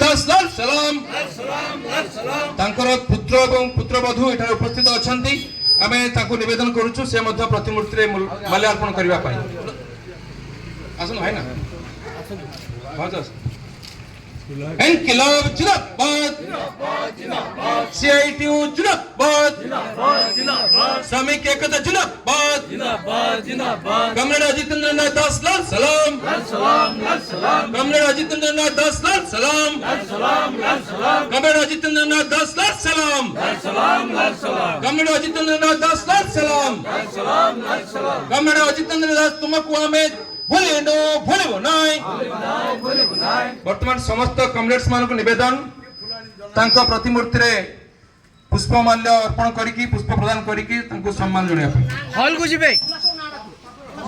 दास लाल सलाम पुत्र और पुत्रवधू एठार उपस्थित अच्छा आम नवेदन करुचु से प्रतिमूर्ति माल्यार्पण करने आसन भाई ना इनकलाब जिंदाबाद CITU जिंदाबाद श्रमिक एकता जिंदाबाद कमरेड अजितेंद्र नाथ दास लाल सलाम कमरेड अजितेंद्र नाथ दास लाल सलाम कमरेड अजितेंद्र नाथ दास लाल सलाम कमरेड अजितेंद्र नाथ दास लाल सलाम कमरेड अजितेंद्र दास तुमको आमे वर्तमान समस्त कमरेड्स मान निवेदन प्रतिमूर्ति रे पुष्पमाल्य अर्पण करिकी पुष्प प्रदान करिकी सम्मान जणाया हॉल को जिबे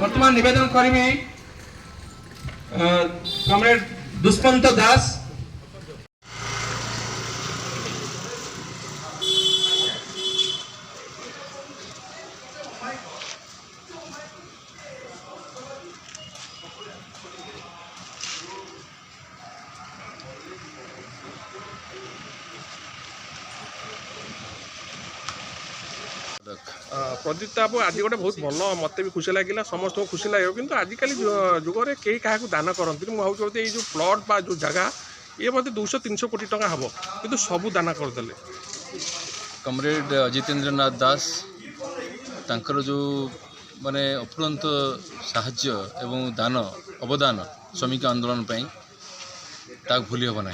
वर्तमान निवेदन करिमी कमरेड दुष्मंत दास प्रदीप बाबू आज गोटे बहुत भल मत भी खुशी लगे समस्त को खुशी लगे कि आजिकल जुगे कई क्या दान करती मुझे जो प्लट बा जो जगह ये मत 200-300 कोटी टका हम कि सबू दान करदे कमरेड अजितेंद्र नाथ दास तांकर जो माने अफुरंत साहाय्य एवं दान अवदान श्रमिक आंदोलन भूली हम ना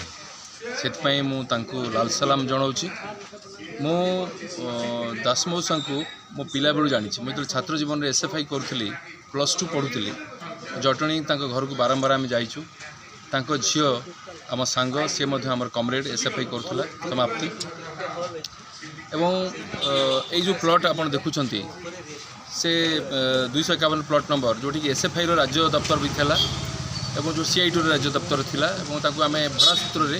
से लाल सलाम जनाऊँगी मो दास मौसा को मो पिला बेलू जानी मुझे छात्र जीवन में SFI करी +2 पढ़ुली जटणी घर को बारंबार आम जाइचु झील आम सांग सी आम कमरेड SFI करूला समाप्ति एवं ये जो प्लट आप देखुं से 251 प्लट नंबर जोटी SFI राज्य दफ्तर भी था एवं जो CITU राज्य दफ्तर थिला एवं ताकू आमे भड़ा सूत्र रे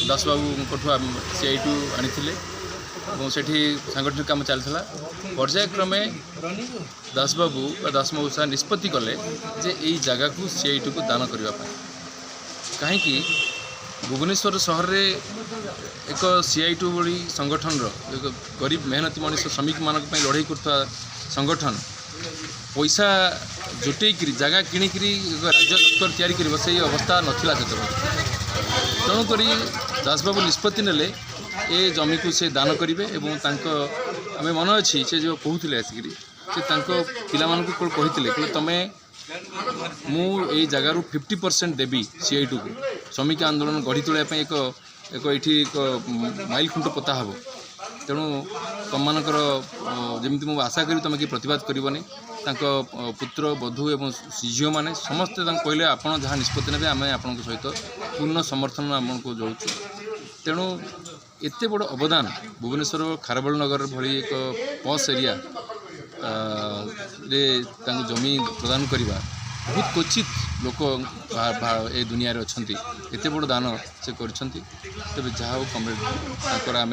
दास बाबू कोठु CITU आनिथिले एवं सेठी सांगठनिक काम चलथिला पर्यायक्रमे दास बाबू दास मौसा निष्पत्ति कले जे एई जगह को CITU को दान करबा पय काहे कि भुवनेश्वर शहर रे एक CITU बड़ी संगठन रो एक गरीब मेहनती मनुष्य श्रमिक मानक पय लड़ाई करता संगठन पैसा जुटेकरी जगह किणिकी राज्य दफ्तर तैयारी कर से अवस्था नाला से तेणुक दासबाबू निष्पत्ति नेले ए जमी को से दान करेंगे आम मन अच्छी से जो कहते आसिक पिला कहते तुम्हें मुझे जगार 50% देवी CITU को श्रमिक आंदोलन गढ़ी तोड़ापी एक माइल खुंट पोता हे तेणु तुम मानकर जमी मुझे आशा करी तुम कि प्रतिवाद करनी पुत्र बधू एवं झील मैंने समस्ते कहले आपड़ जहाँ निष्पत्ति ने आम आपण सहित पूर्ण समर्थन आमको जोड़ू तेणु एत बड़ अवदान भुवनेश्वर खारबेल नगर भली एक पॉश एरिया जमी प्रदान करवा बहुत क्वचित लोक ए दुनिया अच्छा एत बड़ दान से कर तेज जहाँ कमरेड आम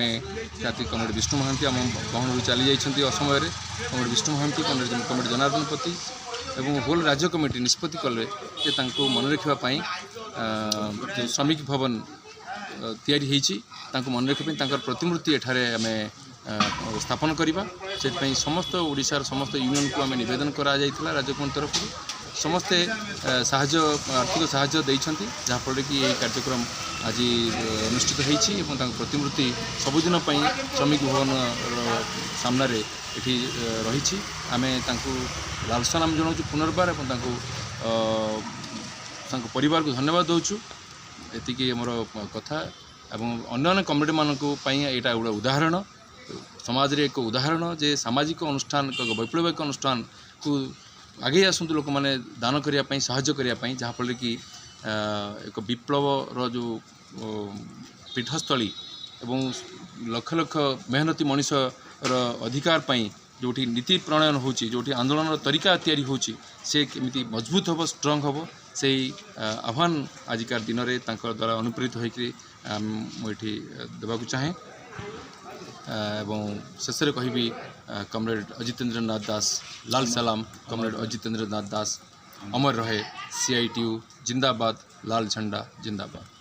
ख्याति कमरेड विष्णु महांती आम गहन चली जाइए असमय कमरेड विष्णु महांती कमरेड जनार्दन पति एवं होल राज्य कमिटी निष्पत्ति कले मन रखापी श्रमिक भवन तैयारी मन रखापी प्रतिमूर्ति एठारे आम स्थापन करवा से समस्त ओडिशार समस्त यूनियन को आम नवेदन करा राज्य कमिटी तरफ समस्ते साहाय्य आर्थिक साहाय्य देइछंती जहाँफल कि यही कार्यक्रम आज अनुष्ठित होती प्रतिमूर्ति सबुदिन श्रमिक भवन सामने ये रही आम लाल सलाम जनाऊँ पुनर्बार परिवार को धन्यवाद दौचु एति मोर कथा एवं अन्य कमरेड मानक यहाँ गोटे उदाहरण समाज रे एक उदाहरण जे सामाजिक अनुष्ठान वैप्लविक अनुष्ठान को आगे आसतु लोक मैंने दान करने साहाय्य करने जहाँफल कि एक विप्लव जो पीठस्थली एवं लक्ष लक्ष मेहनती मनुष्यर अधिकार जोटी नीति प्रणयन होची जोटी आंदोलन तरीका तैयारी होची से केमिति मजबूत हम स्ट्रंग हम से आह्वान आजिकार दिन में द्वारा अनुप्रेरित होकर मुझे देवाक चाहे एवं शेष कहि कमरेड अजितेंद्र नाथ दास लाल सलाम कमरेड अजितेंद्र नाथ दास अमर रहे CITU जिंदाबाद लाल झंडा जिंदाबाद।